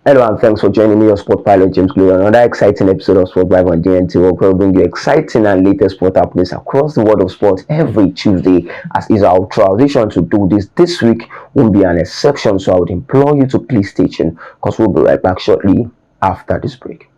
Hello and thanks for joining me, your sport pilot James Glory, on another exciting episode of Sport Live on DNT, where we'll bring you exciting and latest sport updates across the world of sports every Tuesday. As is our tradition to do this week won't be an exception, so I would implore you to please stay tuned because we'll be right back shortly after this break.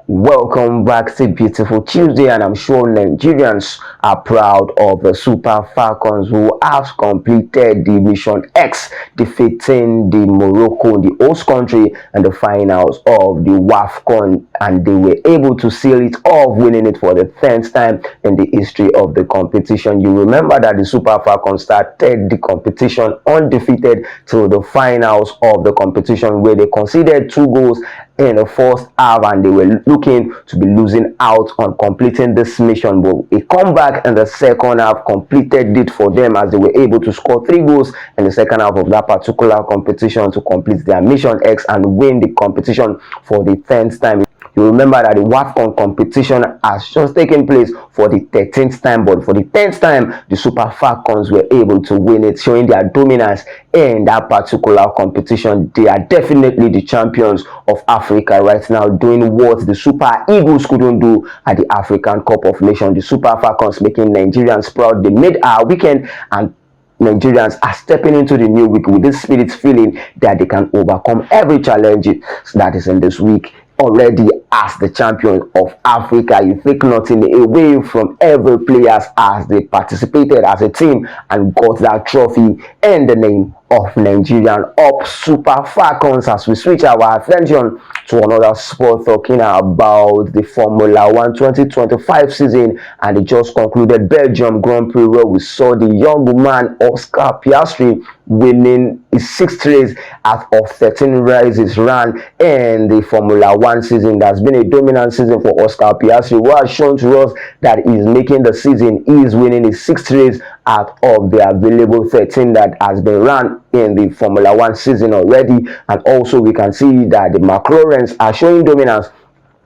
Welcome back to beautiful Tuesday, and I'm sure Nigerians are proud of the Super Falcons who have completed the Mission X, defeating the Morocco, the host country, in the finals of the WAFCON, and they were able to seal it off, winning it for the 10th time in the history of the competition. You remember that the Super Falcons started the competition undefeated till the finals of the competition, where they conceded 2 goals in the first half and they were looking to be losing out on completing this mission, but a comeback in the second half completed it for them, as they were able to score 3 goals in the second half of that particular competition to complete their Mission X and win the competition for the 10th time. You remember that the WAFCON competition has just taken place for the 13th time, but for the 10th time, the Super Falcons were able to win it, showing their dominance in that particular competition. They are definitely the champions of Africa right now, doing what the Super Eagles couldn't do at the African Cup of Nations. The Super Falcons making Nigerians proud. They made our weekend, and Nigerians are stepping into the new week with this spirit, feeling that they can overcome every challenge that is in this week already as the champion of Africa. You take nothing away from every players as they participated as a team and got that trophy in the name of Nigerian up Super Falcons. As we switch our attention to another sport, talking about the Formula 1 2025 season and the just concluded Belgium Grand Prix, where we saw the young man Oscar Piastri winning his 6th race out of 13 races run in the Formula 1 season. That's been a dominant season for Oscar Piastri, who has shown to us that he's making the season. He is winning his 6th race out of the available 13 that has been run in the Formula 1 season already. And also we can see that the McLarens are showing dominance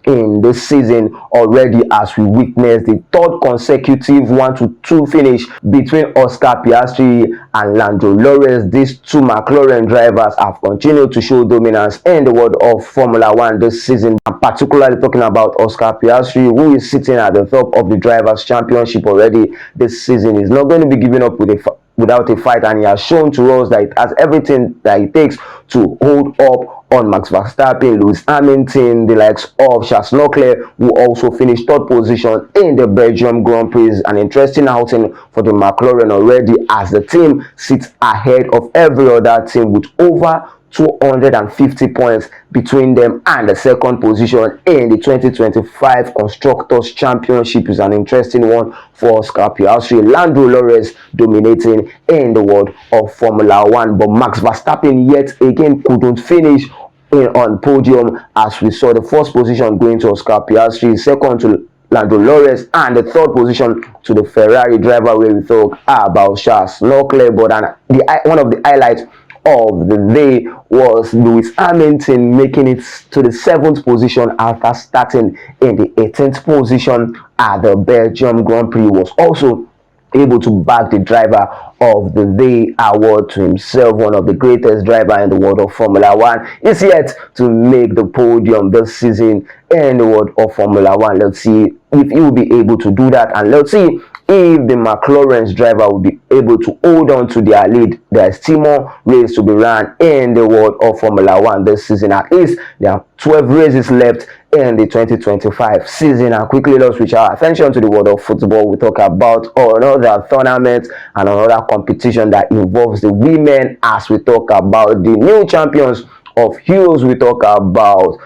in this season already, as we witness the 3rd consecutive 1-2 finish between Oscar Piastri and Lando Norris. These 2 McLaren drivers have continued to show dominance in the world of Formula 1 this season. I'm particularly talking about Oscar Piastri, who is sitting at the top of the Drivers' Championship already this season. He's not going to be giving up without a fight, and he has shown to us that it has everything that it takes to hold up on Max Verstappen, Lewis Hamilton, the likes of Charles Leclerc, who also finished 3rd position in the Belgium Grand Prix. An interesting outing for the McLaren already, as the team sits ahead of every other team with over 250 points between them, and the 2nd position in the 2025 Constructors Championship is an interesting one for Oscar Piastri. Lando Norris dominating in the world of Formula 1, but Max Verstappen yet again couldn't finish on podium, as we saw the 1st position going to Oscar Piastri, 2nd to Lando Norris, and the 3rd position to the Ferrari driver, where we talk about Charles Leclerc. But one of the highlights of the day was Lewis Hamilton making it to the 7th position after starting in the 18th position at the Belgium Grand Prix. Was also able to back the driver of the Day award to himself. One of the greatest driver in the world of Formula One is yet to make the podium this season in the world of Formula One. Let's see if he will be able to do that, and let's see if the McLaren's driver will be able to hold on to their lead. There is still more race to be run in the world of Formula One this season. At least there are 12 races left in the 2025 season. And quickly, let's switch our attention to the world of football. We talk about another tournament and another competition that involves the women, as we talk about the new champions of Heroes. We talk about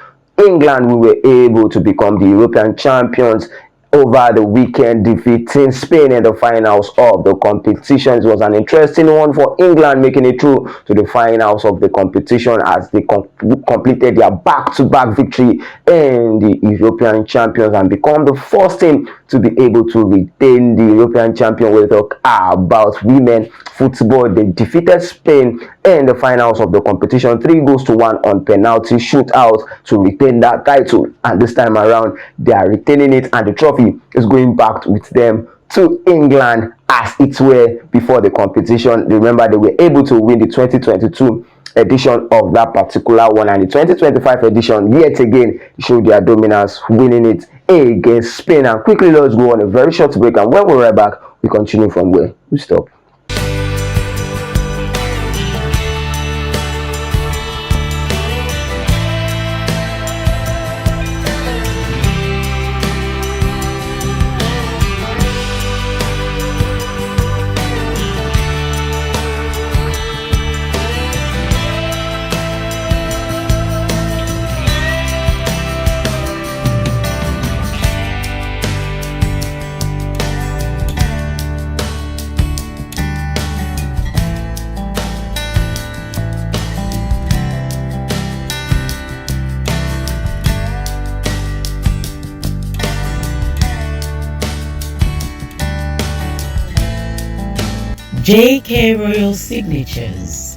England. We were able to become the European champions over the weekend, defeating Spain in the finals of the competition. It was an interesting one for England, making it through to the finals of the competition as they completed their back-to-back victory in the European champions and become the first team to be able to retain the European champion. We talk about women football. They defeated Spain in the finals of the competition 3-1 on penalty shootout to retain that title, and this time around they are retaining it, and the trophy is going back with them to England as it were before the competition. Remember, they were able to win the 2022 edition of that particular one, and the 2025 edition yet again showed their dominance, winning it against Spain. And quickly, let's go on a very short break, and when we're right back, we continue from where we stop. JK Royal Signatures,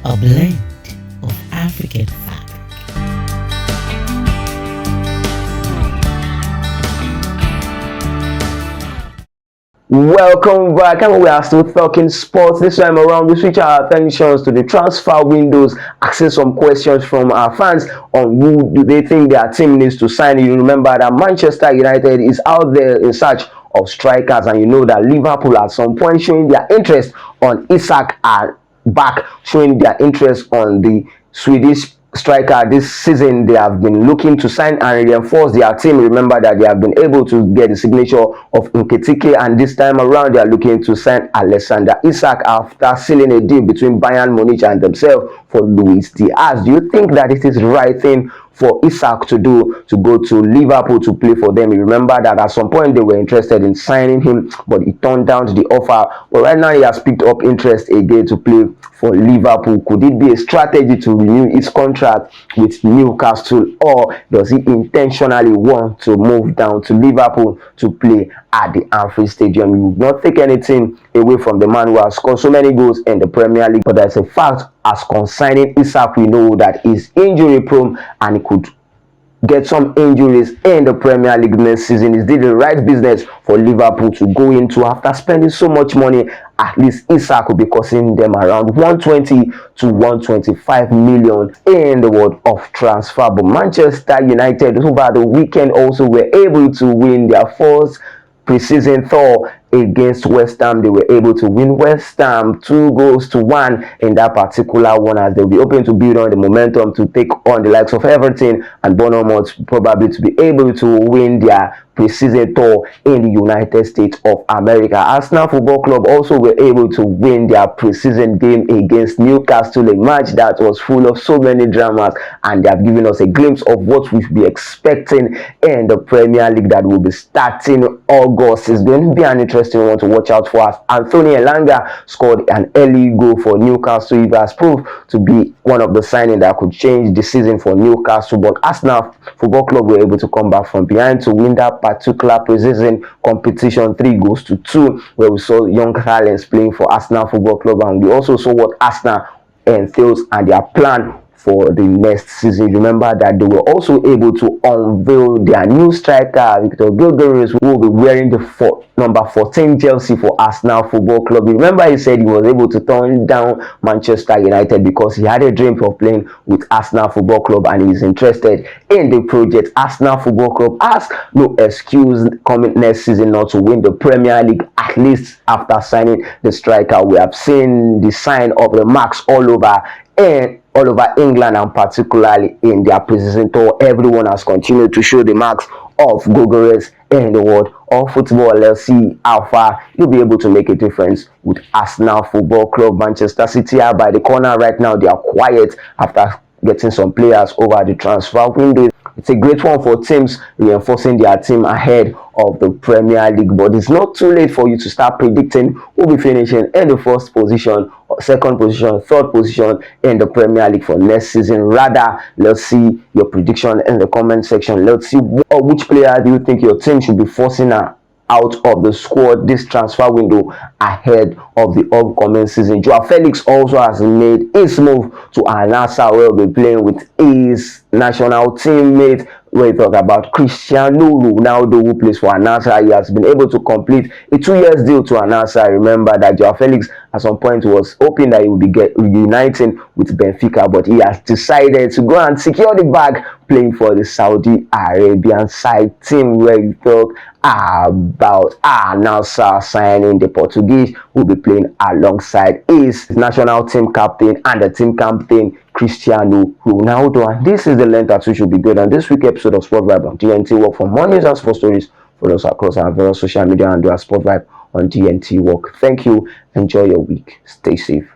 a blend of African fabric. Welcome back, and we are still talking sports. This time around, we switch our attentions to the transfer windows, asking some questions from our fans on who do they think their team needs to sign. You remember that Manchester United is out there in search of strikers, and you know that Liverpool at some point showing their interest on Isak are back, showing their interest on the Swedish striker. This season they have been looking to sign and reinforce their team. Remember that they have been able to get the signature of Nketiah, and this time around they are looking to sign Alexander Isak after sealing a deal between Bayern Munich and themselves for Luis Diaz. Do you think that it is the right thing for Isak to do, to go to Liverpool to play for them? You remember that at some point they were interested in signing him, but he turned down the offer. But right now he has picked up interest again to play for Liverpool. Could it be a strategy to renew his contract with Newcastle, or does he intentionally want to move down to Liverpool to play at the Anfield Stadium? You would not take anything away from the man who has scored so many goals in the Premier League, but there's a fact as concerning Isak. We know that he's injury prone and he could get some injuries in the Premier League next season. Is it the right business for Liverpool to go into after spending so much money? At least Isak will be costing them around 120 to 125 million in the world of transfer. But Manchester United over the weekend also were able to win their first preseason tour against West Ham. They were able to win West Ham 2-1 in that particular one, as they'll be hoping to build on the momentum to take on the likes of Everton and Bournemouth, probably to be able to win their preseason tour in the United States of America. Arsenal Football Club also were able to win their preseason game against Newcastle, a match that was full of so many dramas, and they have given us a glimpse of what we should be expecting in the Premier League that will be starting August. It's going to be an interesting one to watch out for, as Anthony Elanga scored an early goal for Newcastle. It has proved to be one of the signings that could change the season for Newcastle, but Arsenal Football Club were able to come back from behind to win that particular preseason competition 3-2, where we saw young talents playing for Arsenal Football Club, and we also saw what Arsenal entails and their plan for the next season. Remember that they were also able to unveil their new striker, Victor Gyokeres, who will be wearing the number 14 jersey for Arsenal Football Club. Remember, he said he was able to turn down Manchester United because he had a dream of playing with Arsenal Football Club and he is interested in the project. Arsenal Football Club has no excuse coming next season not to win the Premier League, at least after signing the striker. We have seen the sign of the marks all over England, and particularly in their preseason tour. Everyone has continued to show the marks of Gyokeres in the world of football. Let's see how far you'll be able to make a difference with Arsenal Football Club. Manchester City are by the corner right now. They are quiet after getting some players over the transfer window. It's a great one for teams reinforcing their team ahead of the Premier League, but it's not too late for you to start predicting who will be finishing in the first position, second position, third position in the Premier League for next season. Rather, let's see your prediction in the comment section. Let's see which player do you think your team should be forcing out of the squad this transfer window ahead of the upcoming season. Joao Felix also has made his move to Al Nassr, where he'll be playing with his national teammate. We talk about Cristiano Ronaldo, who plays for Al Nassr. He has been able to complete a 2-year deal to Al Nassr. Remember that Joao Felix at some point was hoping that he would be reuniting with Benfica, but he has decided to go and secure the bag playing for the Saudi Arabian side team, where we talk about Al Nassr signing the Portuguese who will be playing alongside his national team captain and the team captain Cristiano Ronaldo. And this is the length that we should be good on this week's episode of Sport Vibe on TNT Work. For more news and sports stories, follow us across our various social media and do our Sport Vibe on TNT Work. Thank you. Enjoy your week. Stay safe.